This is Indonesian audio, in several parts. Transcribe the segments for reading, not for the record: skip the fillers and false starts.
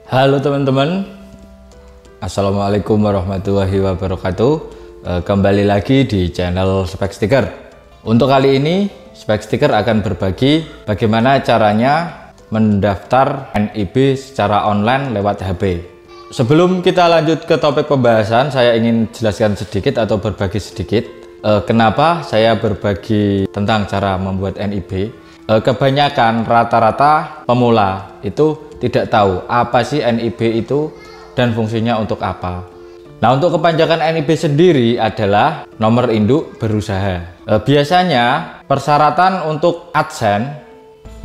Halo teman-teman, Assalamualaikum warahmatullahi wabarakatuh. Kembali lagi di channel Spek Sticker. Untuk kali ini Spek Sticker akan berbagi bagaimana caranya mendaftar NIB secara online lewat HP. Sebelum kita lanjut ke topik pembahasan, saya ingin jelaskan sedikit atau berbagi sedikit kenapa saya berbagi tentang cara membuat NIB. Kebanyakan rata-rata pemula itu tidak tahu apa sih NIB itu dan fungsinya untuk apa. Nah, untuk kepanjangan NIB sendiri adalah nomor induk berusaha. Biasanya persyaratan untuk AdSense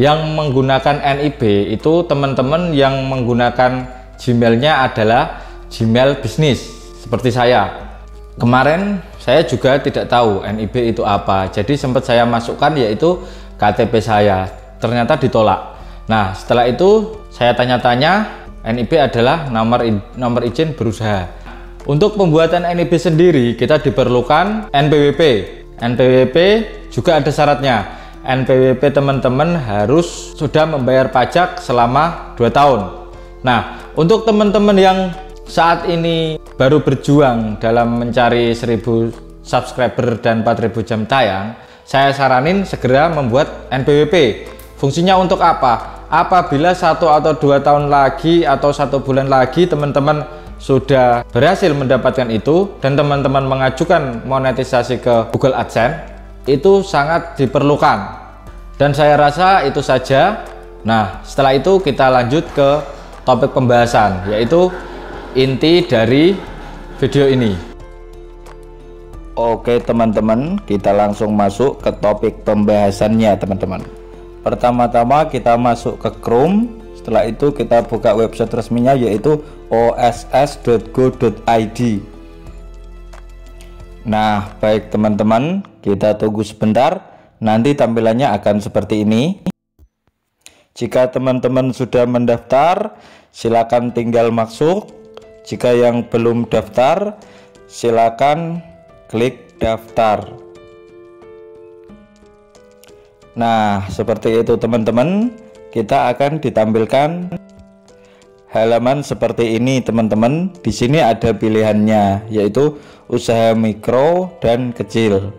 yang menggunakan NIB itu teman-teman yang menggunakan Gmail-nya adalah Gmail bisnis seperti saya. Kemarin saya juga tidak tahu NIB itu apa, jadi sempat saya masukkan yaitu KTP saya, ternyata ditolak. Nah, setelah itu saya tanya-tanya, NIB adalah nomor izin berusaha. Untuk pembuatan NIB sendiri kita diperlukan NPWP. NPWP juga ada syaratnya. NPWP teman-teman harus sudah membayar pajak selama 2 tahun. Nah, untuk teman-teman yang saat ini baru berjuang dalam mencari 1000 subscriber dan 4000 jam tayang, saya saranin segera membuat NPWP. Fungsinya untuk apa? Apabila 1 atau 2 tahun lagi atau 1 bulan lagi teman-teman sudah berhasil mendapatkan itu dan teman-teman mengajukan monetisasi ke Google AdSense, itu sangat diperlukan. Dan saya rasa itu saja. Nah, setelah itu kita lanjut ke topik pembahasan, yaitu inti dari video ini. Oke teman-teman, kita langsung masuk ke topik pembahasannya teman-teman. Pertama-tama kita masuk ke Chrome. Setelah itu kita buka website resminya yaitu oss.go.id. Nah, baik teman-teman, kita tunggu sebentar. Nanti tampilannya akan seperti ini. Jika teman-teman sudah mendaftar, silakan tinggal masuk. Jika yang belum daftar, silakan klik daftar. Nah, seperti itu teman-teman. Kita akan ditampilkan halaman seperti ini teman-teman. Di sini ada pilihannya yaitu usaha mikro dan kecil.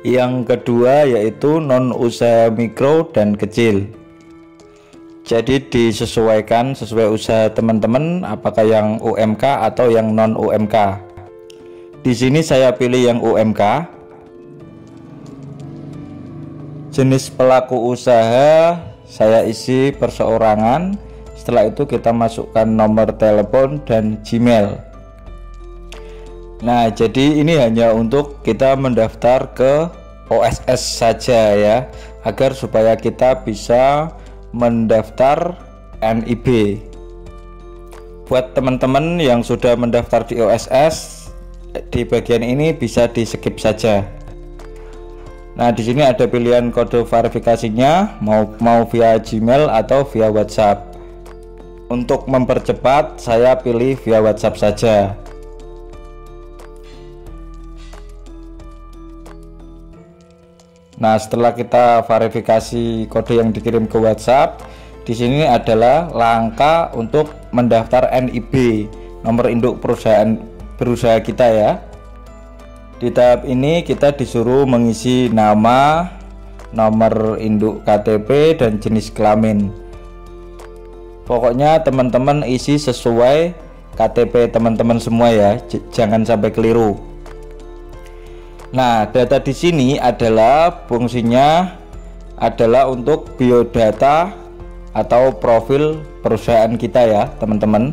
Yang kedua yaitu non usaha mikro dan kecil. Jadi disesuaikan sesuai usaha teman-teman, apakah yang UMK atau yang non UMK. Di sini saya pilih yang UMK. Jenis pelaku usaha saya isi perseorangan. Setelah itu kita masukkan nomor telepon dan Gmail. Nah, jadi ini hanya untuk kita mendaftar ke OSS saja ya, agar supaya kita bisa mendaftar NIB. Buat teman-teman yang sudah mendaftar di OSS, di bagian ini bisa di skip saja. Nah, di sini ada pilihan kode verifikasinya, mau via Gmail atau via WhatsApp. Untuk mempercepat, saya pilih via WhatsApp saja. Nah, setelah kita verifikasi kode yang dikirim ke WhatsApp, di sini adalah langkah untuk mendaftar NIB, nomor induk perusahaan berusaha kita ya. Di tahap ini kita disuruh mengisi nama, nomor induk KTP, dan jenis kelamin. Pokoknya teman-teman isi sesuai KTP teman-teman semua ya, jangan sampai keliru. Nah, data di sini adalah fungsinya adalah untuk biodata atau profil perusahaan kita ya teman-teman.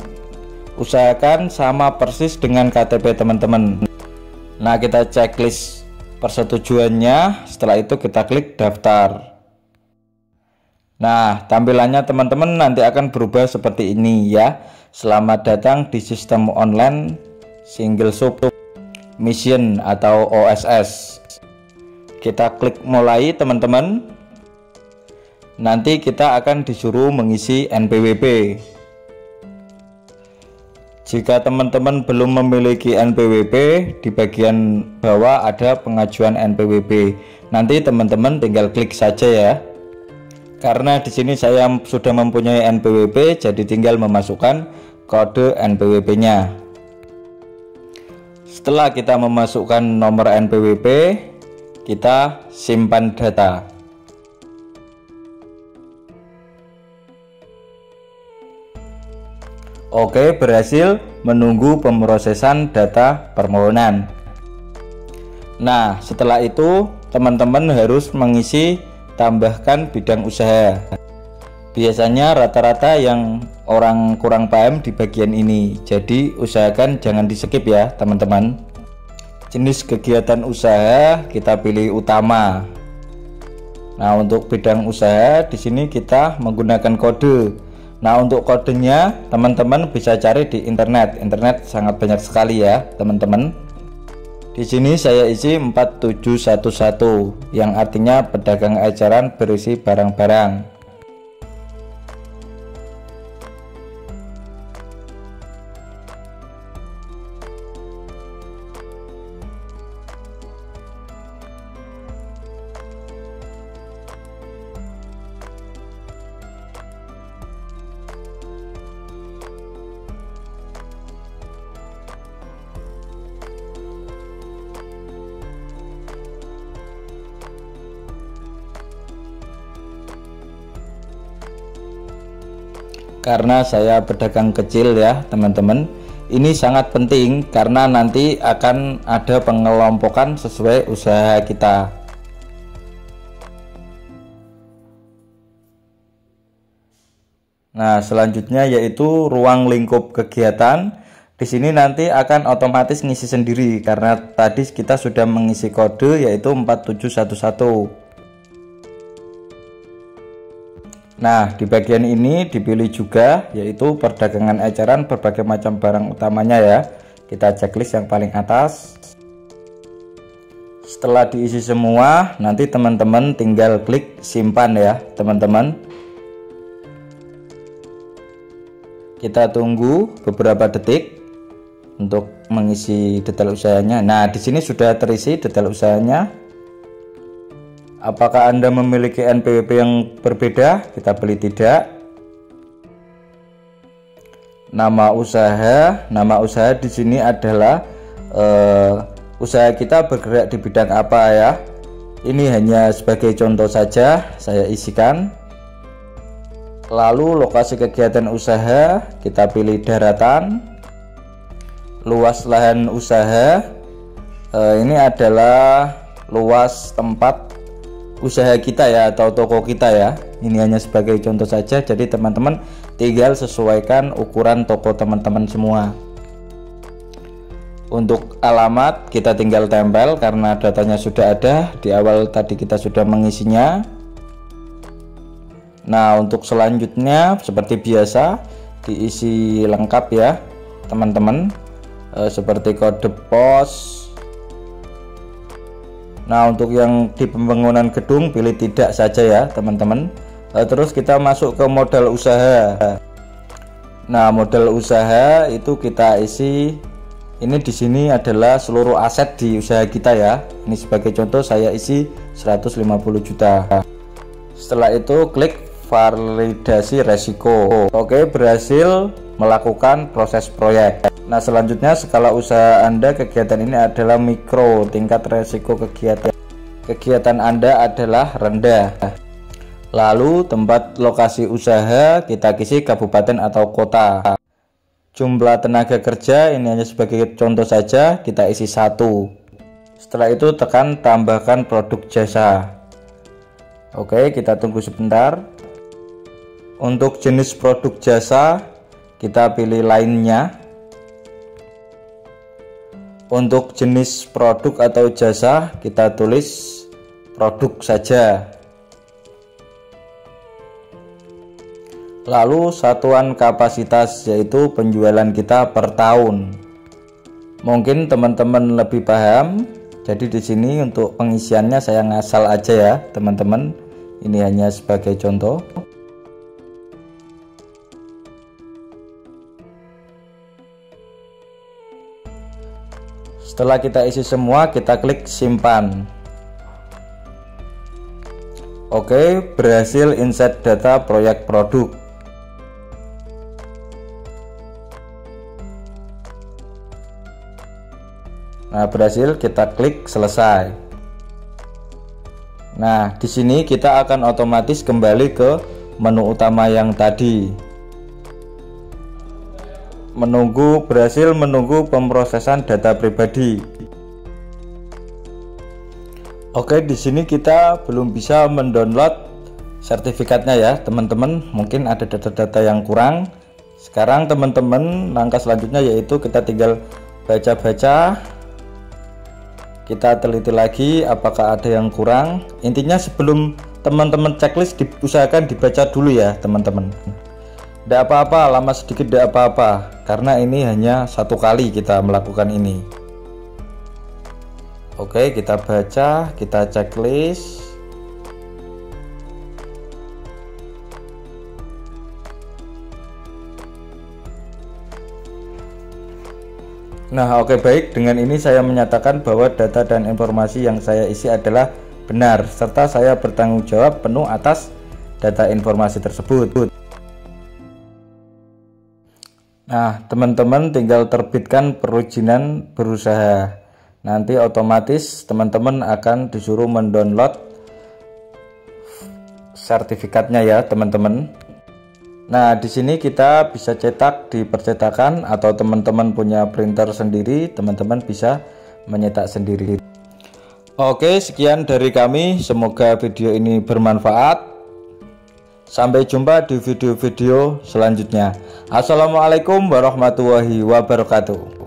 Usahakan sama persis dengan KTP teman-teman. Nah, kita checklist persetujuannya. Setelah itu kita klik daftar. Nah, tampilannya teman-teman nanti akan berubah seperti ini ya. Selamat datang di sistem online single submission atau OSS. Kita klik mulai teman-teman. Nanti kita akan disuruh mengisi NPWP. Jika teman-teman belum memiliki NPWP, di bagian bawah ada pengajuan NPWP. Nanti teman-teman tinggal klik saja ya. Karena di sini saya sudah mempunyai NPWP, jadi tinggal memasukkan kode NPWP-nya. Setelah kita memasukkan nomor NPWP, kita simpan data. Oke, berhasil. Menunggu pemrosesan data permohonan. Nah, setelah itu teman-teman harus mengisi tambahkan bidang usaha. Biasanya rata-rata yang orang kurang paham di bagian ini, jadi usahakan jangan di skip ya teman-teman. Jenis kegiatan usaha kita pilih utama. Nah, untuk bidang usaha di sini kita menggunakan kode. Nah, untuk kodenya teman-teman bisa cari di internet. Internet sangat banyak sekali ya teman-teman. Di sini saya isi 4711 yang artinya pedagang eceran berisi barang-barang. Karena saya pedagang kecil ya teman-teman, ini sangat penting karena nanti akan ada pengelompokan sesuai usaha kita. Nah, selanjutnya yaitu ruang lingkup kegiatan. Di sini nanti akan otomatis ngisi sendiri karena tadi kita sudah mengisi kode yaitu 4711. Nah, di bagian ini dipilih juga yaitu perdagangan eceran berbagai macam barang utamanya ya. Kita checklist yang paling atas. Setelah diisi semua, nanti teman-teman tinggal klik simpan ya teman-teman. Kita tunggu beberapa detik untuk mengisi detail usahanya. Nah, di sini sudah terisi detail usahanya. Apakah Anda memiliki NPWP yang berbeda? Kita pilih tidak. Nama usaha di sini adalah usaha kita bergerak di bidang apa ya. Ini hanya sebagai contoh saja saya isikan. Lalu lokasi kegiatan usaha kita pilih daratan. Luas lahan usaha ini adalah luas tempat usaha kita ya atau toko kita ya. Ini hanya sebagai contoh saja, jadi teman-teman tinggal sesuaikan ukuran toko teman-teman semua. Untuk alamat kita tinggal tempel karena datanya sudah ada di awal tadi, kita sudah mengisinya. Nah, untuk selanjutnya seperti biasa diisi lengkap ya teman-teman, seperti kode pos. Nah, untuk yang di pembangunan gedung pilih tidak saja ya teman-teman. Terus kita masuk ke modal usaha. Nah, modal usaha itu kita isi. Ini di sini adalah seluruh aset di usaha kita ya. Ini sebagai contoh saya isi 150 juta. Setelah itu klik validasi resiko. Oke, berhasil melakukan proses proyek. Nah, selanjutnya skala usaha Anda kegiatan ini adalah mikro, tingkat resiko kegiatan Anda adalah rendah. Lalu tempat lokasi usaha kita isi kabupaten atau kota. Jumlah tenaga kerja ini hanya sebagai contoh saja, kita isi 1. Setelah itu tekan tambahkan produk jasa. Oke, kita tunggu sebentar. Untuk jenis produk jasa kita pilih lainnya. Untuk jenis produk atau jasa kita tulis produk saja. Lalu satuan kapasitas yaitu penjualan kita per tahun. Mungkin teman-teman lebih paham. Jadi di sini untuk pengisiannya saya ngasal aja ya teman-teman. Ini hanya sebagai contoh. Setelah kita isi semua, kita klik simpan. Oke, berhasil insert data proyek produk. Nah, berhasil, kita klik selesai. Nah, di sini kita akan otomatis kembali ke menu utama yang tadi. Berhasil menunggu pemrosesan data pribadi. Oke, di sini kita belum bisa mendownload sertifikatnya ya, teman-teman. Mungkin ada data-data yang kurang. Sekarang teman-teman, langkah selanjutnya yaitu kita tinggal baca-baca. Kita teliti lagi apakah ada yang kurang. Intinya sebelum teman-teman checklist diusahakan dibaca dulu ya teman-teman. Tidak apa-apa, lama sedikit tidak apa-apa, karena ini hanya satu kali kita melakukan ini. Oke, kita baca, kita checklist. Nah, oke, baik. Dengan ini saya menyatakan bahwa data dan informasi yang saya isi adalah benar, serta saya bertanggung jawab penuh atas data informasi tersebut. Nah, teman-teman tinggal terbitkan perizinan berusaha. Nanti otomatis teman-teman akan disuruh mendownload sertifikatnya ya, teman-teman. Nah, di sini kita bisa cetak di percetakan, atau teman-teman punya printer sendiri, teman-teman bisa menyetak sendiri. Oke, sekian dari kami. Semoga video ini bermanfaat. Sampai jumpa di video-video selanjutnya. Assalamualaikum warahmatullahi wabarakatuh.